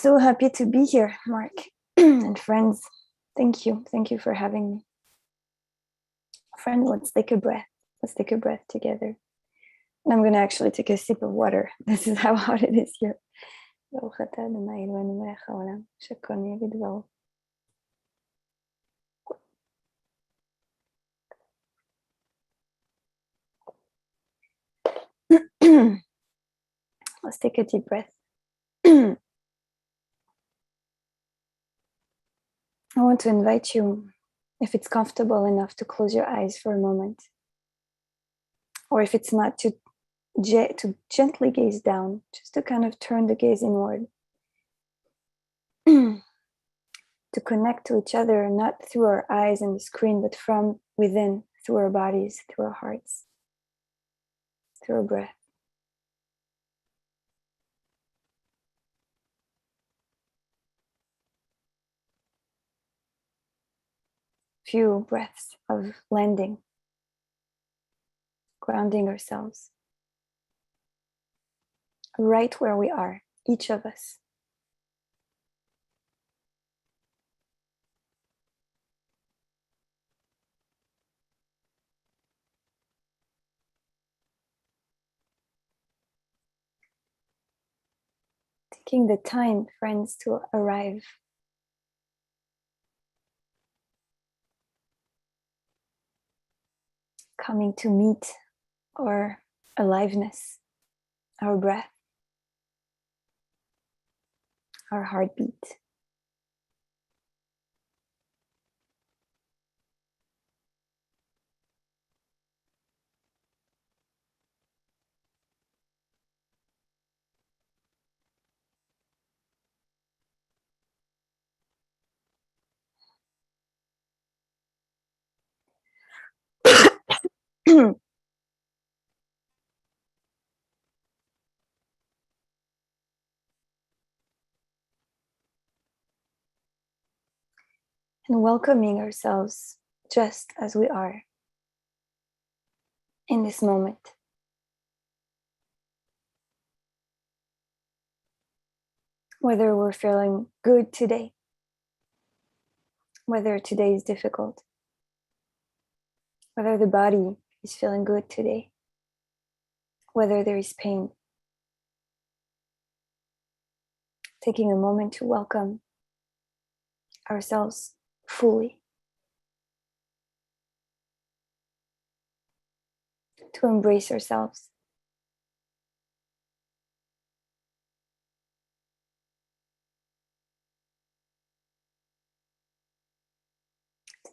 So happy to be here, Mark and friends. Thank you. Thank you for having me. Friend, let's take a breath. Let's take a breath together. And I'm going to actually take a sip of water. This is how hot it is here. Let's take a deep breath. I want to invite you, if it's comfortable enough, to close your eyes for a moment. Or if it's not, to gently gaze down, just to kind of turn the gaze inward. To connect to each other, not through our eyes and the screen, but from within, through our bodies, through our hearts, through our breath. Few breaths of landing, grounding ourselves right where we are, each of us. Taking the time, friends, to arrive. Coming to meet our aliveness, our breath, our heartbeat. And welcoming ourselves just as we are in this moment. Whether we're feeling good today, whether today is difficult, whether the body is feeling good today, whether there is pain. Taking a moment to welcome ourselves fully, to embrace ourselves.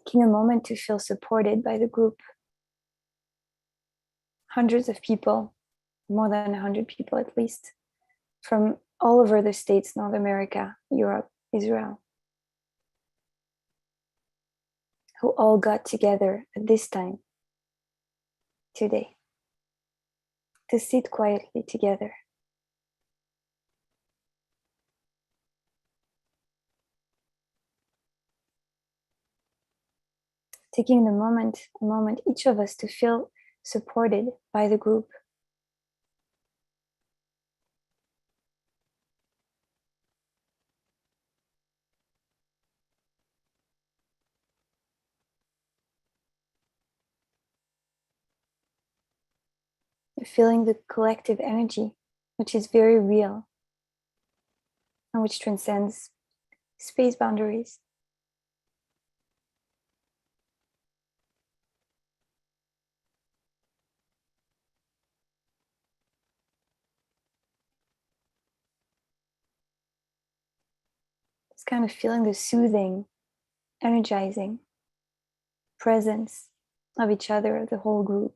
Taking a moment to feel supported by the group. Hundreds of people, more than 100 people at least, from all over the States, North America, Europe, Israel, who all got together at this time today to sit quietly together. Taking the moment, each of us to feel supported by the group. Feeling the collective energy, which is very real and which transcends space boundaries. It's kind of feeling the soothing, energizing presence of each other, of the whole group.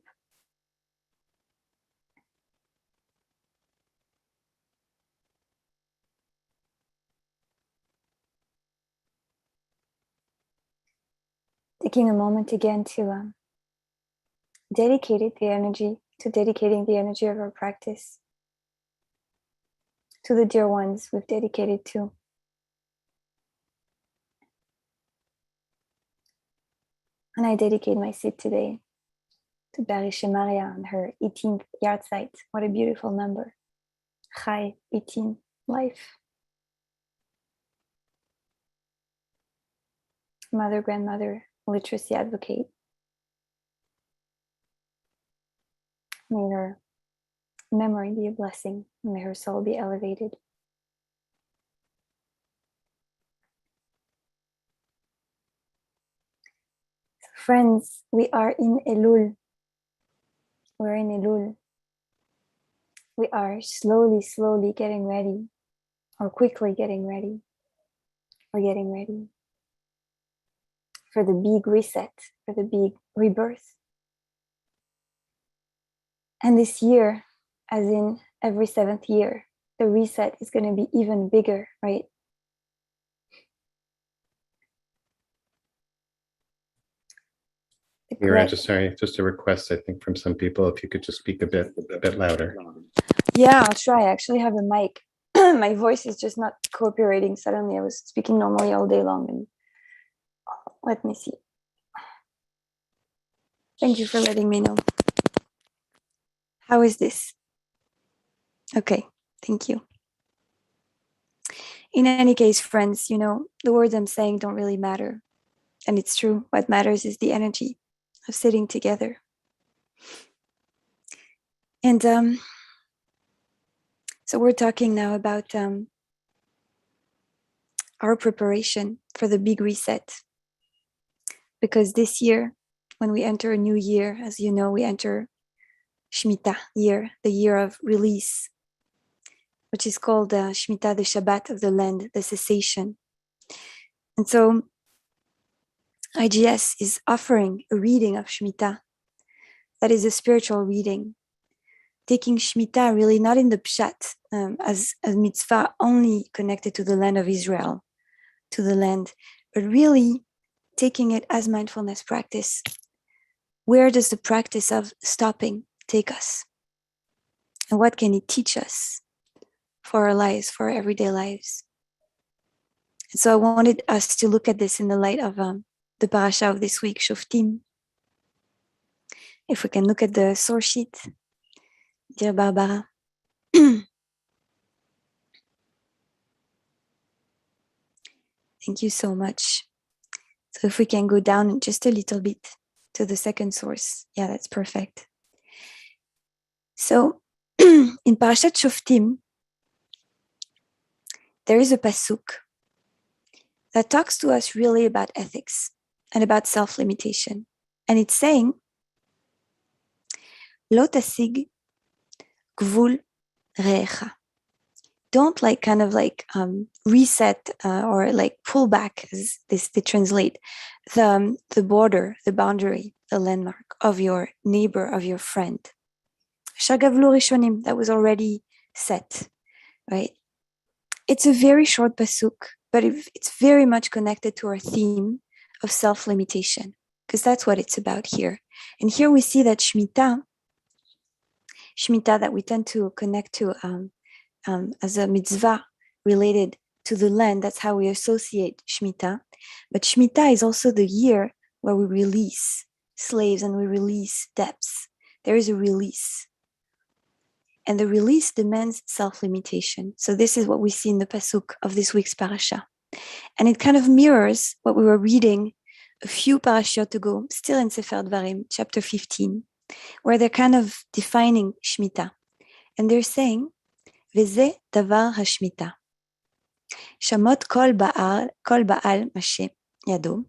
Taking a moment again to dedicating the energy of our practice to the dear ones we've dedicated to. And I dedicate my sit today to Maria on her 18th yahrzeit. What a beautiful number. Chai, 18, life. mother, grandmother, literacy advocate. May her memory be a blessing. May her soul be elevated. Friends, we are in Elul. We're in Elul. We are slowly getting ready, or quickly getting ready, or getting ready for the big reset, for the big rebirth. And this year, as in every 7th year, the reset is going to be even bigger, right? Mira, just a request, I think, from some people, if you could just speak a bit louder. Yeah, I'll try. I actually have a mic. My voice is just not cooperating. Suddenly I was speaking normally all day long. And let me see. Thank you for letting me know. How is this? Okay, thank you. In any case, friends, you know, the words I'm saying don't really matter. And it's true. What matters is the energy of sitting together. And so we're talking now about our preparation for the big reset. Because this year, when we enter a new year, as you know, we enter Shemitah year, the year of release, which is called Shemitah, the Shabbat of the land, the cessation. And so IGS is offering a reading of Shemitah that is a spiritual reading, taking Shemitah really not in the Pshat, as a mitzvah only connected to the land of Israel, to the land, but really taking it as mindfulness practice. Where does the practice of stopping take us? And what can it teach us for our lives, for our everyday lives? And so I wanted us to look at this in the light of the parasha of this week, Shoftim. If we can look at the source sheet, dear Barbara. Thank you so much. So if we can go down just a little bit to the second source. Yeah, that's perfect. So in Parashat Shoftim, there is a pasuk that talks to us really about ethics and about self-limitation. And it's saying, Lo tasig gvul re'echa. Don't reset or like pull back, as they translate, the border, the boundary, the landmark of your neighbor, of your friend. Shagavlu rishonim, that was already set, right? It's a very short pasuk, but it's very much connected to our theme of self-limitation, because that's what it's about here. And here we see that Shemitah that we tend to connect to as a mitzvah related to the land. That's how we associate Shemitah. But Shemitah is also the year where we release slaves and we release debts. There is a release. And the release demands self-limitation. So this is what we see in the pasuk of this week's parasha. And it kind of mirrors what we were reading a few parashot ago, still in Sefer Dvarim, chapter 15, where they're kind of defining Shemitah. And they're saying, Veze davar hashmita. Shamot kol baal mashe yado.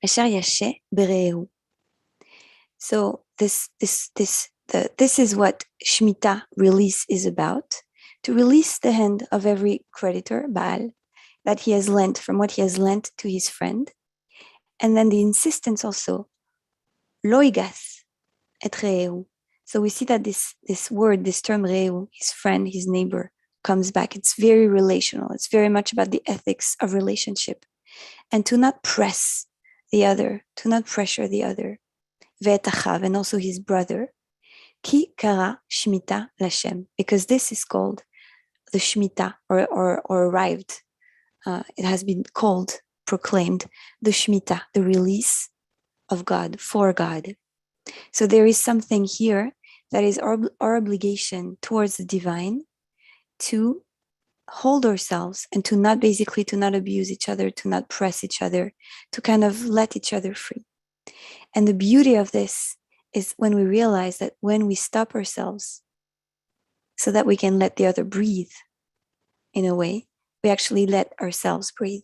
Asher yashe berehu. So this is what Shemitah release is about. To release the hand of every creditor, Baal, that he has lent, from what he has lent to his friend. And then the insistence also, lo igas et rehu. So we see that this word, this term rehu, his friend, his neighbor, comes back. It's very relational. It's very much about the ethics of relationship. And to not press the other, to not pressure the other. Ve'etachav, and also his brother. Ki kara shmita lashem, because this is called the Shemitah, or arrived. It has been called, proclaimed, the Shemitah, the release of God, for God. So there is something here that is our obligation towards the divine to hold ourselves and to not abuse each other, to not press each other, to kind of let each other free. And the beauty of this is when we realize that when we stop ourselves so that we can let the other breathe, in a way, we actually let ourselves breathe.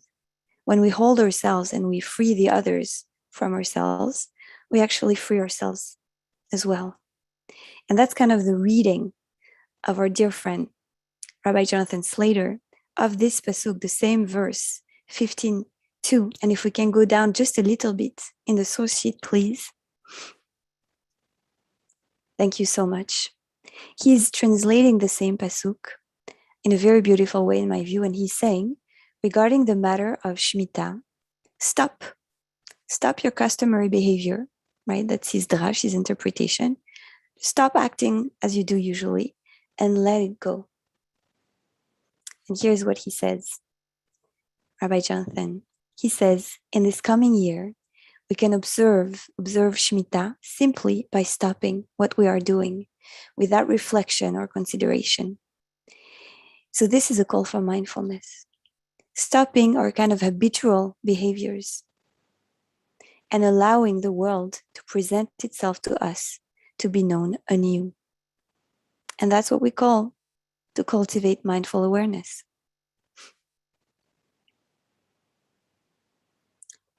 When we hold ourselves and we free the others from ourselves, we actually free ourselves as well. And that's kind of the reading of our dear friend, Rabbi Jonathan Slater, of this pasuk, the same verse, 15:2. And if we can go down just a little bit in the source sheet, please. Thank you so much. He's translating the same pasuk in a very beautiful way, in my view, and he's saying, regarding the matter of Shemitah, stop your customary behavior, right? That's his drash, his interpretation. Stop acting as you do usually and let it go. And here's what he says, Rabbi Jonathan. He says, in this coming year, we can observe Shemitah simply by stopping what we are doing without reflection or consideration. So this is a call for mindfulness. Stopping our kind of habitual behaviors and allowing the world to present itself to us to be known anew. And that's what we call to cultivate mindful awareness.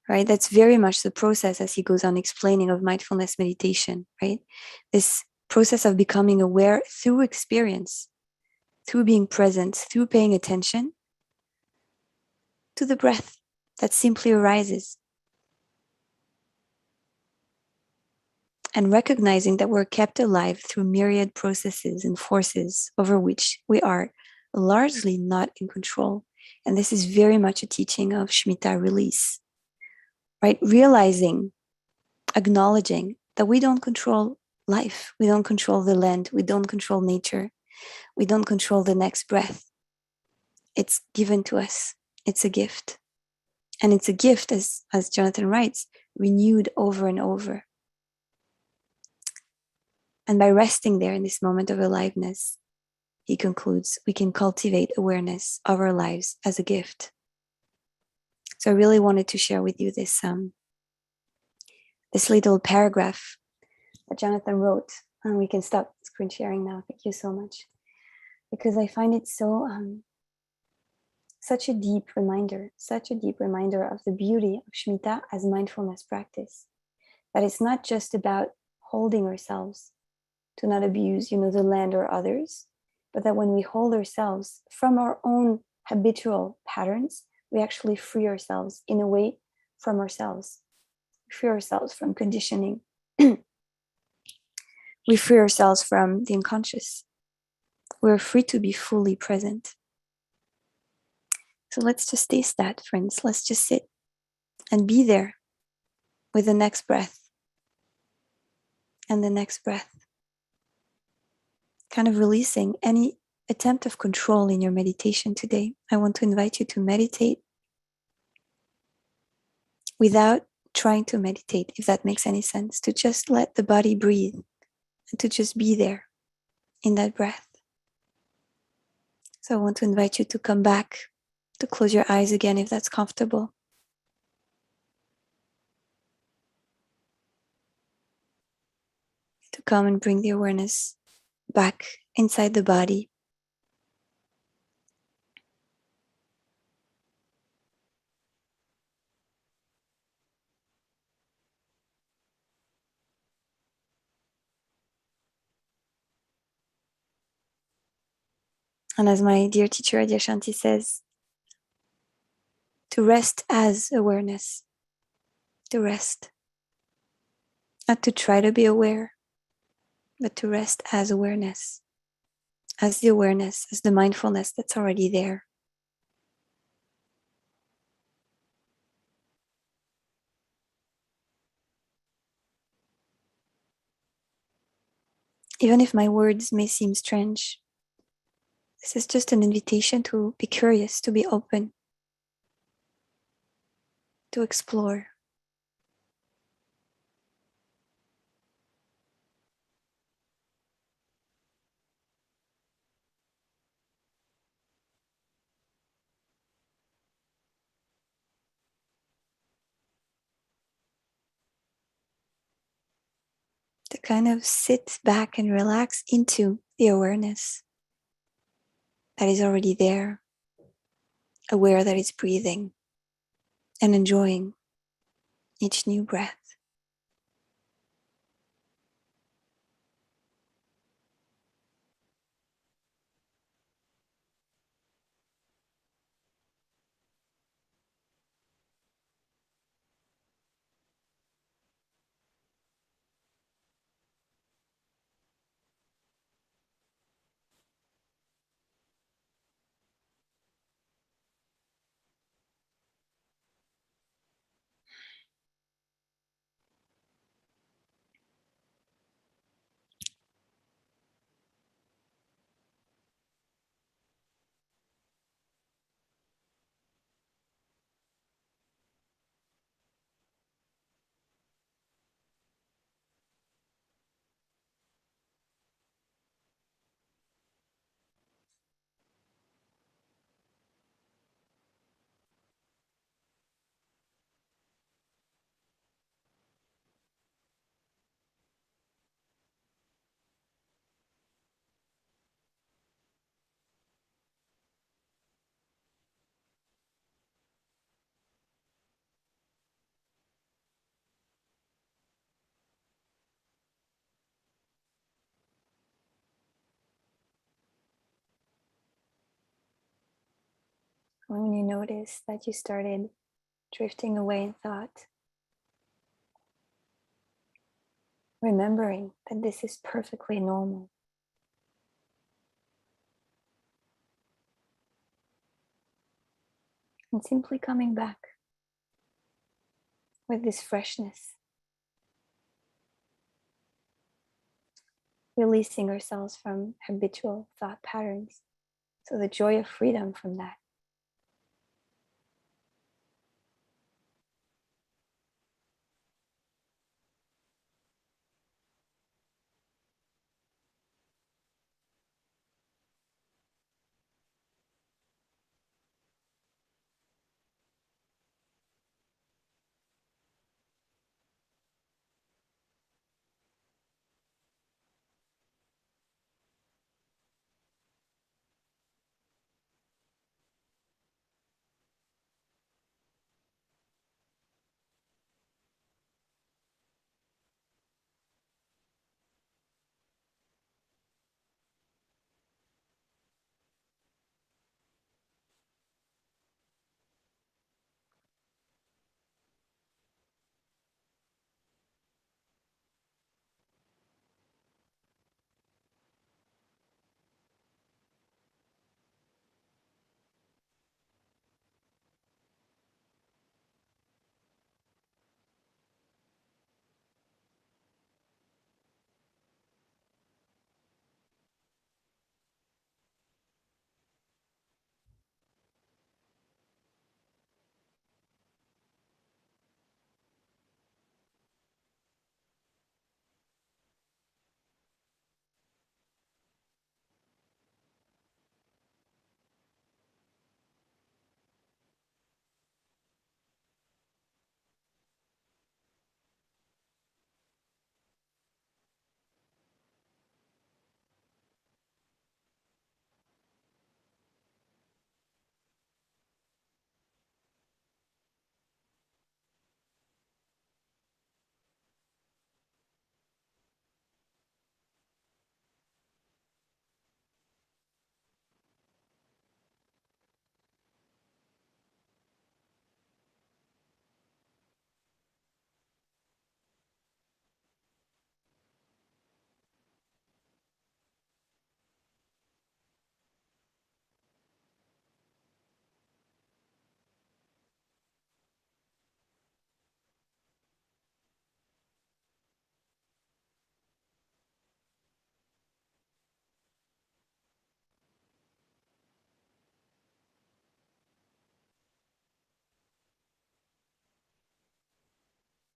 Right? That's very much the process, as he goes on explaining, of mindfulness meditation, right? This process of becoming aware through experience, through being present, through paying attention to the breath that simply arises. And recognizing that we're kept alive through myriad processes and forces over which we are largely not in control. And this is very much a teaching of Shemitah release, right? Realizing, acknowledging that we don't control life, we don't control the land, we don't control nature, we don't control the next breath. It's given to us. It's a gift. And it's a gift, as Jonathan writes, renewed over and over. And by resting there in this moment of aliveness, he concludes, we can cultivate awareness of our lives as a gift. So I really wanted to share with you this little paragraph that Jonathan wrote. And we can stop screen sharing now. Thank you so much. Because I find it so, such a deep reminder of the beauty of Shemitah as mindfulness practice. That it's not just about holding ourselves to not abuse, the land or others, but that when we hold ourselves from our own habitual patterns, we actually free ourselves in a way from ourselves. We free ourselves from conditioning. We free ourselves from the unconscious. We're free to be fully present. So let's just taste that, friends. Let's just sit and be there with the next breath and the next breath. Kind of releasing any attempt of control in your meditation today. I want to invite you to meditate without trying to meditate, if that makes any sense, to just let the body breathe and to just be there in that breath. So I want to invite you to come back, to close your eyes again if that's comfortable. To come and bring the awareness back inside the body. And as my dear teacher Adyashanti says, to rest as awareness. To rest. Not to try to be aware, but to rest as awareness. As the awareness, as the mindfulness that's already there. Even if my words may seem strange, this is just an invitation to be curious, to be open, to explore. kind of sit back and relax into the awareness that is already there, aware that it's breathing and enjoying each new breath. When you notice that you started drifting away in thought, remembering that this is perfectly normal, and simply coming back with this freshness, releasing ourselves from habitual thought patterns. So the joy of freedom from that.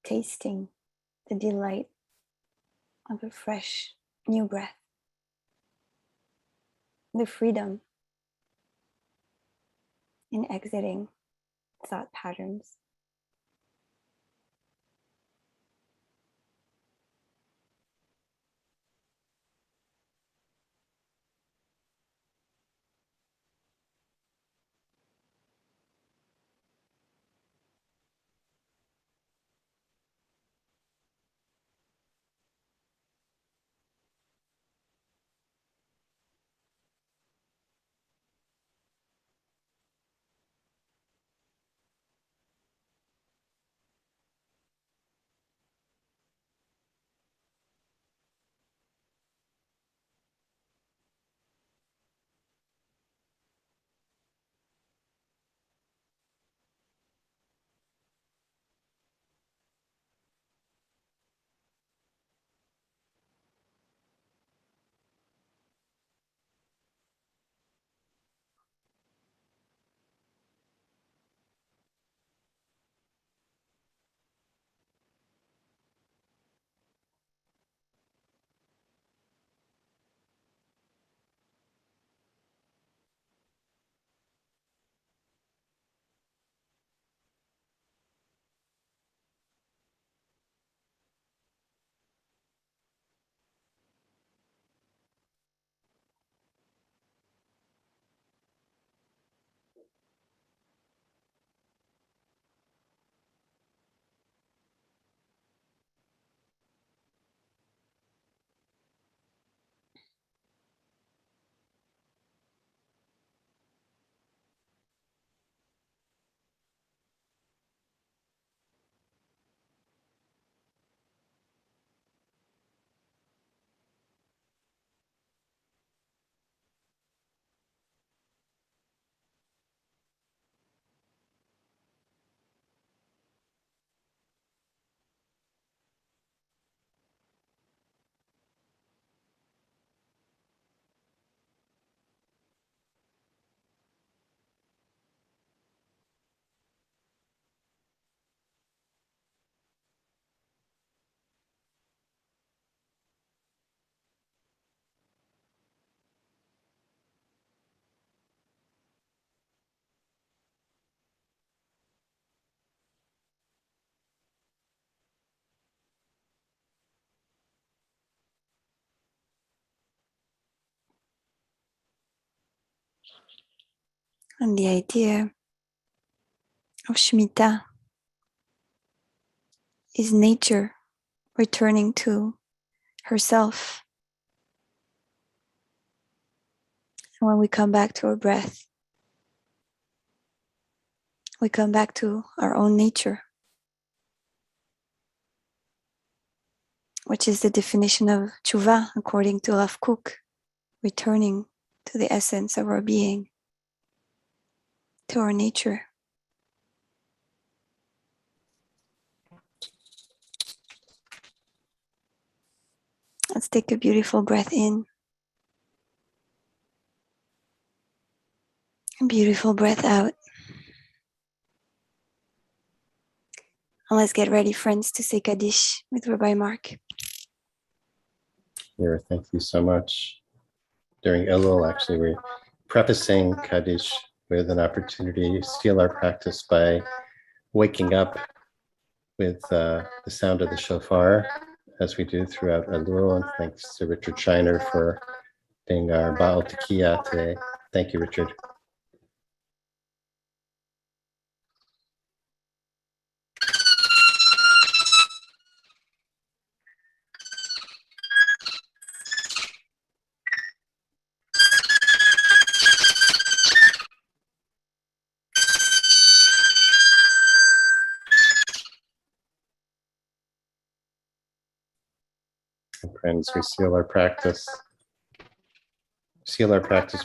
Tasting the delight of a fresh new breath, the freedom in exiting thought patterns. And the idea of Shemitah is nature returning to herself. And when we come back to our breath, we come back to our own nature, which is the definition of tshuva according to Rav Kook, returning to the essence of our being, to our nature. Let's take a beautiful breath in, a beautiful breath out. And let's get ready, friends, to say Kaddish with Rabbi Mark. Mira, thank you so much. During Elul, actually, we're prefacing Kaddish with an opportunity to seal our practice by waking up with the sound of the shofar, as we do throughout Elul. And thanks to Richard Shiner for being our Baal Tekiah today. Thank you, Richard. And friends, we seal our practice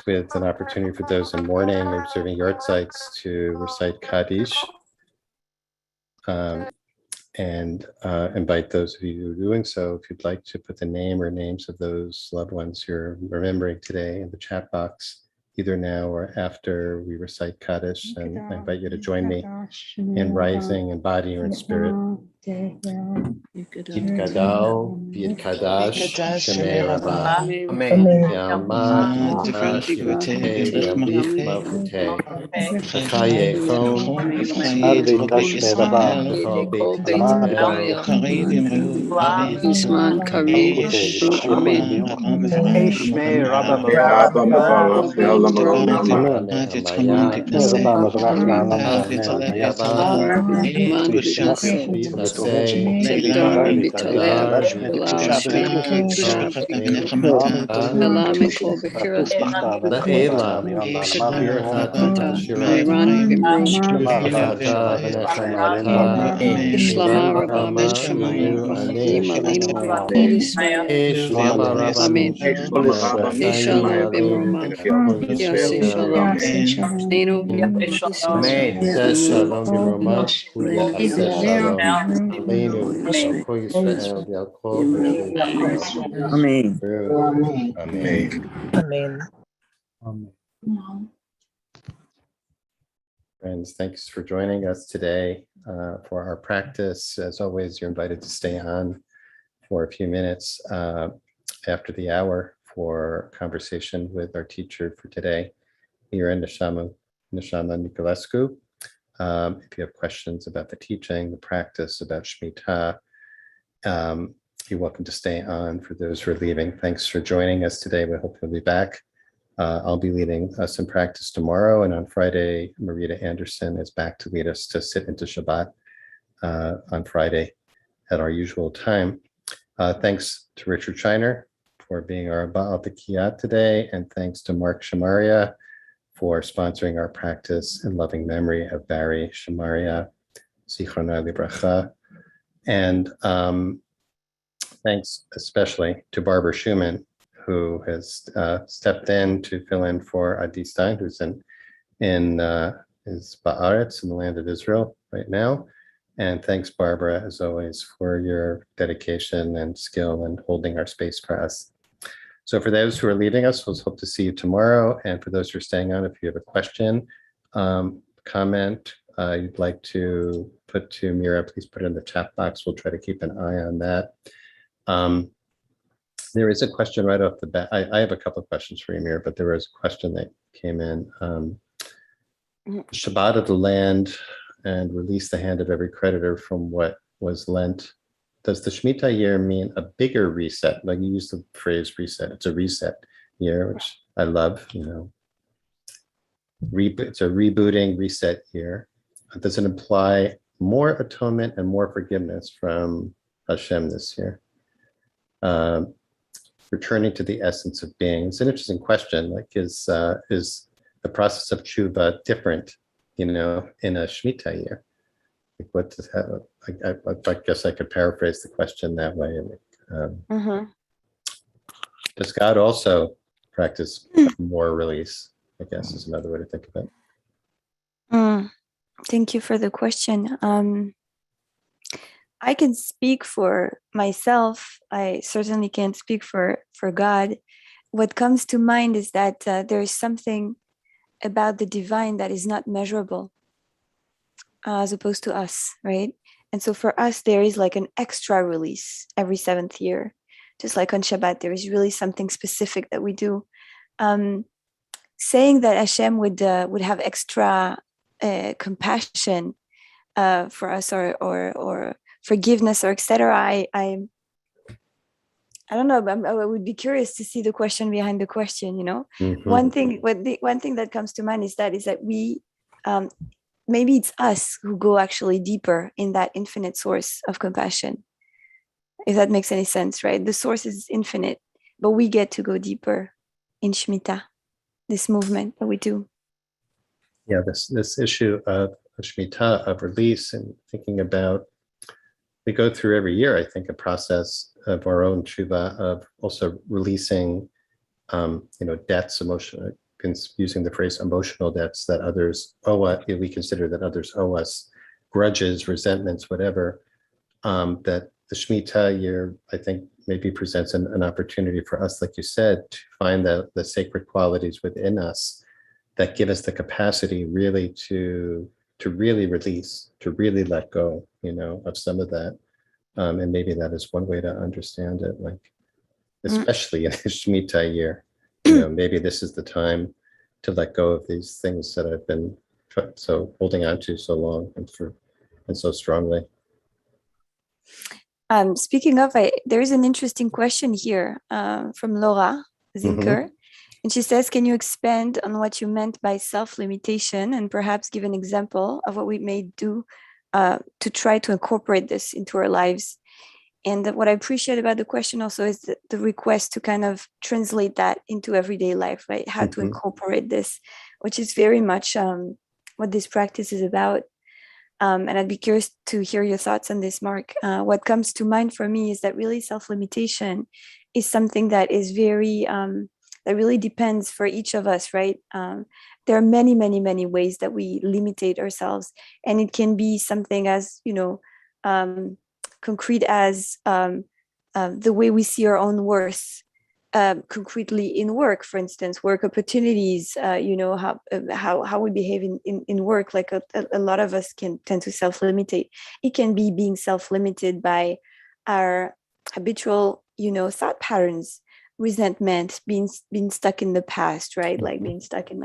with an opportunity for those in mourning or observing yard sites to recite Kaddish. And invite those of you who are doing so, if you'd like to put the name or names of those loved ones you're remembering today in the chat box, either now or after we recite Kaddish. And I invite you to join me in rising in body or in spirit. Yitkadal, Yitkadash, Shemei Rabbah, Yalmad, Yitash, Yotei, Yalif, Malchutei, Chaye Chom, Arvei Tashme Rabba, V'chol Beit Amad Yisrael, Bisman Kari, Malchute, Ru Shirkei Amen. Biyom, Shmei Rabba Rabba Mavarach Leolam Amen. Amaya, Shmei Rabba Mavarach Le'alam Yaba, Bisman V'yishmecha Kari, V'tovecha Tzedar, V'yitalecha Vitalel, V'ashmei Ula, Kshav Shmei, V'yiklecha Sham, Amen. Mela, Mikol, V'chuf Bekirach, Tachta V'nechorata La'elam, V'yom La'alma V'yom Birchata, Mairan, Shirata, Vimru, Shema Birchata, V'nechama V'nechama V'nechama Aleinu Ata, Shlama, Miran Rabba, Ben Chama, Shamayim, Minu Ani, Ima, Lima, Shalom. Kol Israel, Shlema Amen. Rabban, Amen. Chayim Yeshamer, Yadim, Bimruma, Kol Yase, Yisrael. Shalom, Nenu, Yisrael, Sed Amen. Shalom B'Roma, Huya Aseh Yashem, Shalom, Aleinu, Al Yashem, Kol Yisrael, V'al Kol Yoshe Israel. Amen. Amen. Amen. Friends, thanks for joining us today for our practice. As always, you're invited to stay on for a few minutes after the hour for conversation with our teacher for today, Mira Neshama Niculescu. If you have questions about the teaching, the practice, about Shemitah, you're welcome to stay on. For those who are leaving, thanks for joining us today. We hope you'll be back. I'll be leading us in practice tomorrow, and on Friday, Marita Anderson is back to lead us to sit into Shabbat on Friday at our usual time. Thanks to Richard Shiner for being our Baal Tekiah today, and thanks to Mark Shamaria for sponsoring our practice in loving memory of Barry Shamaria, Zichronah Libracha. And thanks especially to Barbara Schumann, who has stepped in to fill in for Adi Stein, who's in is Ba'aretz in the land of Israel right now. And thanks, Barbara, as always, for your dedication and skill in holding our space for us. So for those who are leaving us, we'll hope to see you tomorrow. And for those who are staying on, if you have a question, comment you'd like to put to Mira, please put it in the chat box. We'll try to keep an eye on that. There is a question right off the bat. I have a couple of questions for you, Mira, but there was a question that came in. Shabbat of the land and release the hand of every creditor from what was lent. Does the Shemitah year mean a bigger reset? Like you use the phrase reset. It's a reset year, which I love, it's a rebooting reset year. Does it imply more atonement and more forgiveness from Hashem this year? Returning to the essence of being. It's an interesting question. Like, is the process of tshuva different, in a Shemitah year? Like, what does that? I guess I could paraphrase the question that way. Like, does God also practice more release? I guess is another way to think of it. Thank you for the question. I can speak for myself. I certainly can't speak for God. What comes to mind is that there is something about the divine that is not measurable, as opposed to us, right? And so for us, there is like an extra release every seventh year. Just like on Shabbat, there is really something specific that we do. Saying that Hashem would have extra compassion for us, or forgiveness, or etc. I don't know. I would be curious to see the question behind the question. One thing that comes to mind is that we maybe it's us who go actually deeper in that infinite source of compassion. If that makes any sense, right? The source is infinite, but we get to go deeper in Shemitah, this movement that we do. Yeah, this issue of Shemitah, of release, and thinking about, we go through every year, I think, a process of our own tshuva of also releasing, debts, emotional, using the phrase emotional debts that others owe us, we consider that others owe us, grudges, resentments, whatever, that the Shemitah year, I think, maybe presents an opportunity for us, like you said, to find the sacred qualities within us that give us the capacity really to really release, to really let go, of some of that. And maybe that is one way to understand it, like, especially in the Shemitah year, maybe this is the time to let go of these things that I've been holding on to so long and so strongly. Speaking of, there is an interesting question here from Laura Zinker. And she says, can you expand on what you meant by self-limitation and perhaps give an example of what we may do to try to incorporate this into our lives? And what I appreciate about the question also is the request to kind of translate that into everyday life, right? How to incorporate this, which is very much what this practice is about. And I'd be curious to hear your thoughts on this, Mark. What comes to mind for me is that really self-limitation is something that is very... that really depends for each of us, right? There are many, many, many ways that we limitate ourselves. And it can be something as, concrete as the way we see our own worth, concretely in work, for instance, work opportunities, how we behave in work. Like a lot of us can tend to self-limitate. It can be being self-limited by our habitual, thought patterns, resentment, being stuck in the past, right? Like being stuck in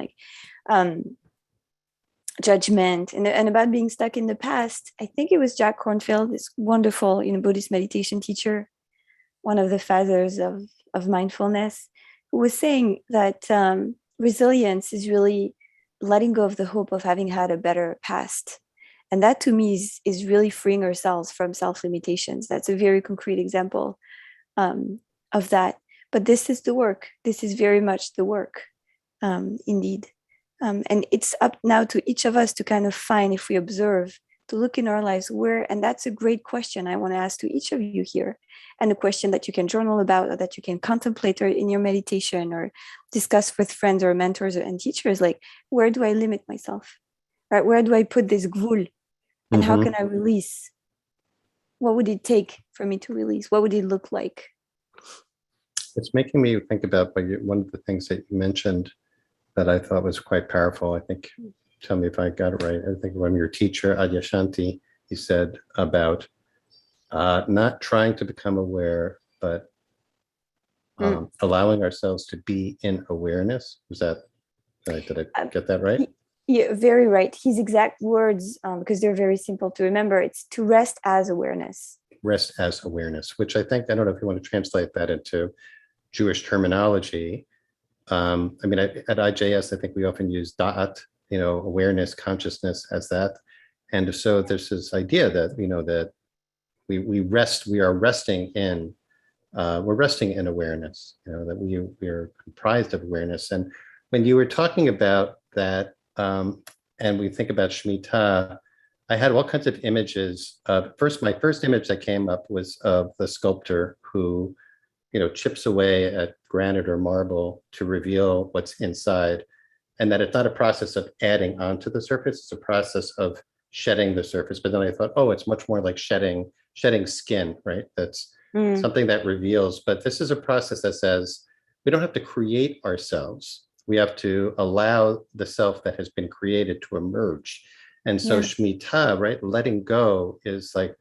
judgment. And about being stuck in the past, I think it was Jack Kornfield, this wonderful, Buddhist meditation teacher, one of the fathers of mindfulness, who was saying that resilience is really letting go of the hope of having had a better past. And that to me is really freeing ourselves from self-limitations. That's a very concrete example of that. But this is the work. This is very much the work, indeed. And it's up now to each of us to kind of find, if we observe, to look in our lives where, and that's a great question I want to ask to each of you here, and a question that you can journal about, or that you can contemplate or in your meditation, or discuss with friends or mentors and teachers, like, where do I limit myself? Right? Where do I put this gvul? And how can I release? What would it take for me to release? What would it look like? It's making me think about one of the things that you mentioned that I thought was quite powerful. I think, tell me if I got it right. I think when your teacher, Adyashanti, he said about not trying to become aware, but allowing ourselves to be in awareness. Was that, did I get that right? Yeah, very right. His exact words, because they're very simple to remember, it's to rest as awareness. Rest as awareness, which I think, I don't know if you want to translate that into Jewish terminology. I mean, at IJS, I think we often use da'at, awareness, consciousness as that. And so there's this idea that, that we are resting in, we're resting in awareness, that we are comprised of awareness. And when you were talking about that, and we think about Shemitah, I had all kinds of images. My first image that came up was of the sculptor who, chips away at granite or marble to reveal what's inside, and that it's not a process of adding onto the surface, it's a process of shedding the surface. But then I thought, oh, it's much more like shedding skin, right? That's something that reveals. But this is a process that says we don't have to create ourselves. We have to allow the self that has been created to emerge. And so Shemitah, right, letting go is like,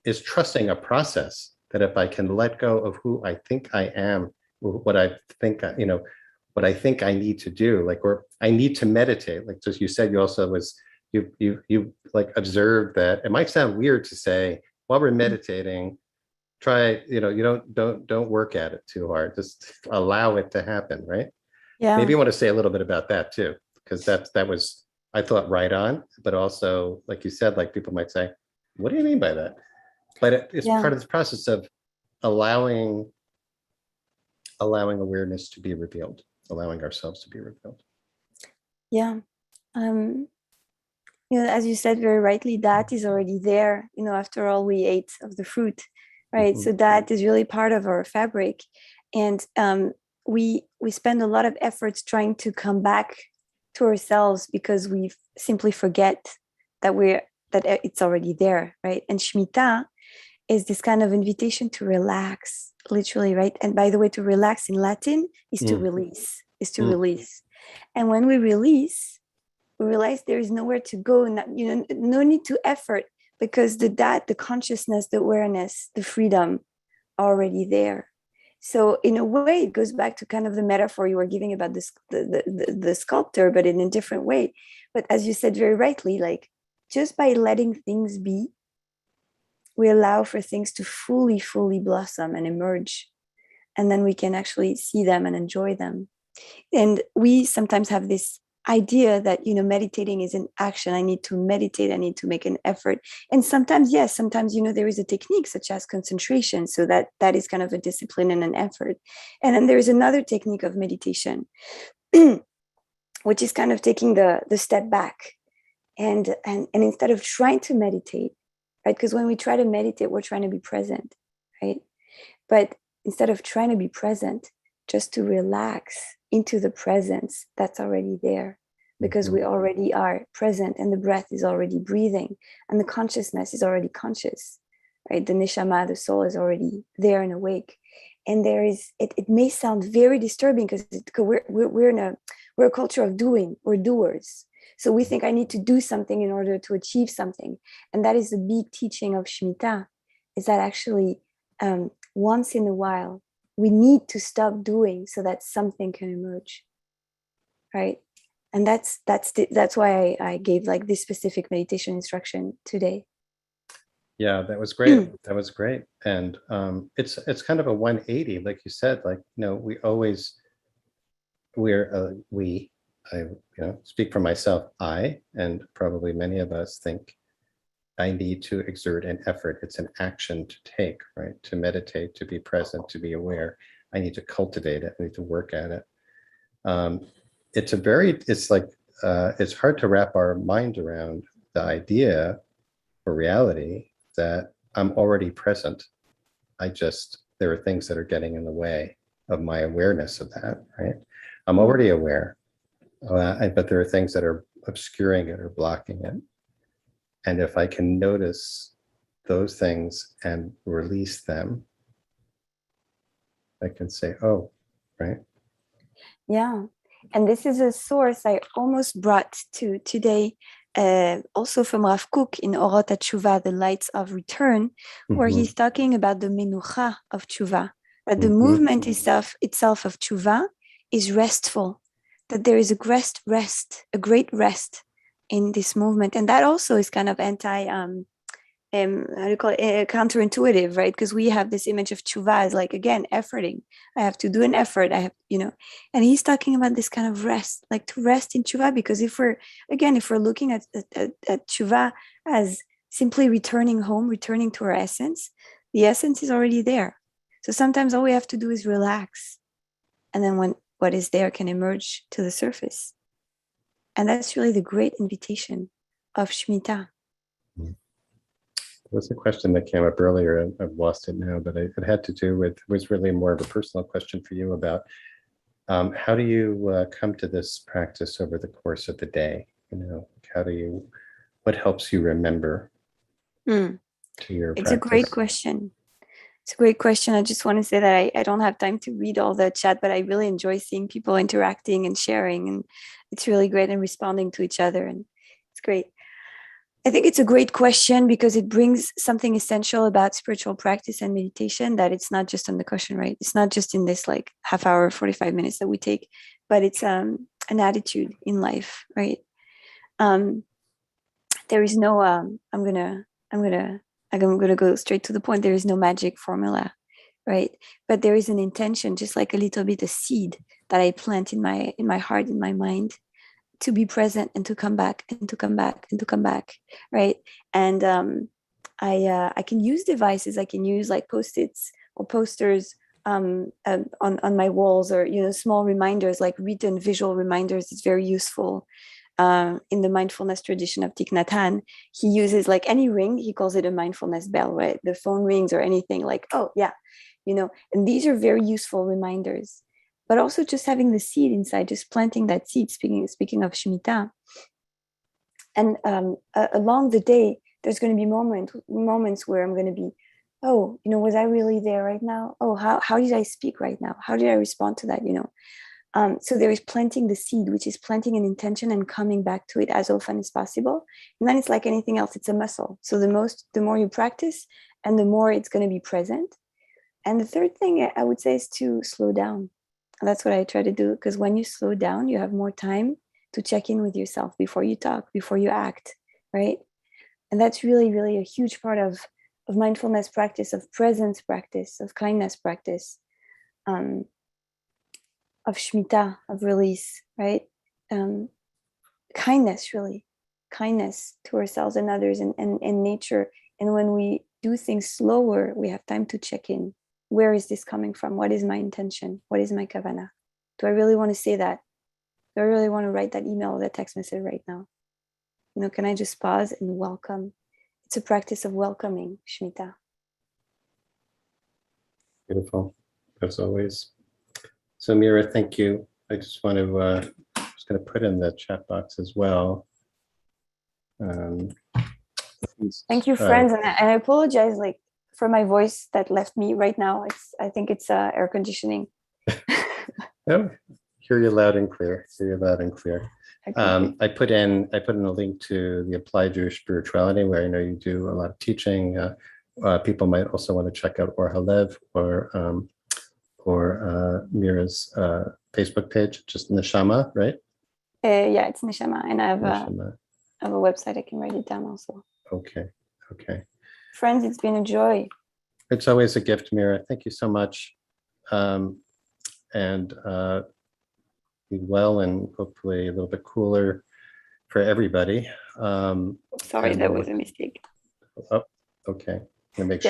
is trusting a process that if I can let go of who I think I am, what I think I need to do, or I need to meditate. Like just you said, you also you like observed that it might sound weird to say while we're meditating, try, don't work at it too hard. Just allow it to happen, right? Yeah. Maybe you want to say a little bit about that too, because that was, I thought, right on, but also, like you said, like people might say, what do you mean by that? But it's part of this process of allowing awareness to be revealed, allowing ourselves to be revealed. Yeah. As you said very rightly, that is already there. After all, we ate of the fruit, right? Mm-hmm. So that is really part of our fabric, and we spend a lot of efforts trying to come back to ourselves because we simply forget that it's already there, right? And Shemitah is this kind of invitation to relax, literally, right? And by the way, to relax in Latin is to release, release. And when we release, we realize there is nowhere to go, no need to effort, because the consciousness, the awareness, the freedom are already there. So in a way, it goes back to kind of the metaphor you were giving about the sculptor, but in a different way. But as you said very rightly, like just by letting things be, we allow for things to fully blossom and emerge. And then we can actually see them and enjoy them. And we sometimes have this idea that, meditating is an action. I need to meditate. I need to make an effort. And sometimes, there is a technique such as concentration. So that is kind of a discipline and an effort. And then there is another technique of meditation, which is kind of taking the step back. And instead of trying to meditate, right? Because when we try to meditate, we're trying to be present, right? But instead of trying to be present, just to relax into the presence that's already there, because we already are present, and the breath is already breathing, and the consciousness is already conscious, right? The Neshama, the soul, is already there and awake. And there is, it may sound very disturbing because we're a culture of doing, we're doers. So we think I need to do something in order to achieve something. And that is the big teaching of Shemitah, is that actually once in a while, we need to stop doing so that something can emerge, right? And that's why I gave like this specific meditation instruction today. Yeah, that was great. That was great. And it's kind of a 180, like you said, like, I speak for myself, and probably many of us think I need to exert an effort. It's an action to take, right? To meditate, to be present, to be aware. I need to cultivate it. I need to work at it. It's hard to wrap our mind around the idea or reality that I'm already present. There are things that are getting in the way of my awareness of that, right? I'm already aware, but there are things that are obscuring it or blocking it. And if I can notice those things and release them, I can say, oh, right? Yeah. And this is a source I almost brought to today, also from Rav Kook in Orot HaTshuva, The Lights of Return, where he's talking about the menucha of Tshuva, that the movement itself of Tshuva is restful, that there is a great rest in this movement. And that also is kind of how do you call it, counterintuitive, right? Because we have this image of tshuva as like, again, efforting. I have to do an effort. I have, and he's talking about this kind of rest, like to rest in tshuva, because if we're looking at tshuva as simply returning home, returning to our essence, the essence is already there. So sometimes all we have to do is relax. And then when what is there can emerge to the surface. And that's really the great invitation of Shemitah. There was a question that came up earlier, and I've lost it now, but it had to do with, was really more of a personal question for you about how do you come to this practice over the course of the day? What helps you remember to your It's practice? a great question. It's a great question. I just want to say that I don't have time to read all the chat, but I really enjoy seeing people interacting and sharing, and it's really great, and responding to each other, and it's great. I think it's a great question because it brings something essential about spiritual practice and meditation, that it's not just on the cushion, right? It's not just in this like half hour, 45 minutes that we take, but it's an attitude in life, right? There is no, I'm gonna go straight to the point. There is no magic formula, right? But there is an intention, just like a little bit of seed that I plant in my heart, in my mind, to be present and to come back and to come back and to come back, right? And I can use devices. I can use like Post-its or posters on my walls, or small reminders, like written visual reminders. It's very useful. In the mindfulness tradition of Thich Nhat Hanh, he uses like any ring, he calls it a mindfulness bell, right? The phone rings or anything, like, oh yeah, and these are very useful reminders. But also just having the seed inside, just planting that seed, speaking of Shemitah. And along the day, there's going to be moments where I'm going to be, oh, was I really there right now? Oh, how did I speak right now? How did I respond to that? So there is planting the seed, which is planting an intention and coming back to it as often as possible. And then it's like anything else, it's a muscle. So the more you practice, and the more it's going to be present. And the third thing I would say is to slow down. And that's what I try to do, because when you slow down, you have more time to check in with yourself before you talk, before you act, right? And that's really, really a huge part of mindfulness practice, of presence practice, of kindness practice, of Shemitah, of release, right? Kindness, really. Kindness to ourselves and others, and nature. And when we do things slower, we have time to check in. Where is this coming from? What is my intention? What is my kavanah? Do I really want to say that? Do I really want to write that email or that text message right now? Can I just pause and welcome? It's a practice of welcoming, Shemitah. Beautiful, as always. So Mira, thank you. I just want to, just going to put in the chat box as well. Thank you, friends. And I apologize, for my voice that left me right now. I think it's air conditioning. Oh, hear you loud and clear. Okay. I put in a link to the Applied Jewish Spirituality, where I know you do a lot of teaching. People might also want to check out Or Halev or Mira's Facebook page, just Neshama, right? Yeah, it's Neshama, and I have a website. I can write it down also. Okay. Friends, it's been a joy. It's always a gift, Mira. Thank you so much. And be well, and hopefully a little bit cooler for everybody. Sorry, that was a mistake. Oh, okay. I'm gonna we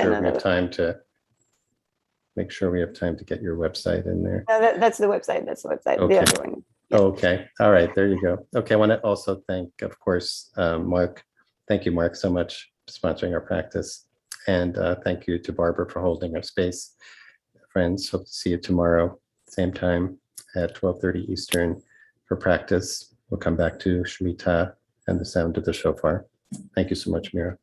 have time to get your website in there. No, that's the website. Okay. The other one. Yeah. Okay. All right. There you go. Okay. I want to also thank, of course, Mark. Thank you, Mark, so much for sponsoring our practice. And thank you to Barbara for holding our space. Friends, hope to see you tomorrow, same time at 12:30 Eastern for practice. We'll come back to Shemitah and the sound of the shofar. Thank you so much, Mira.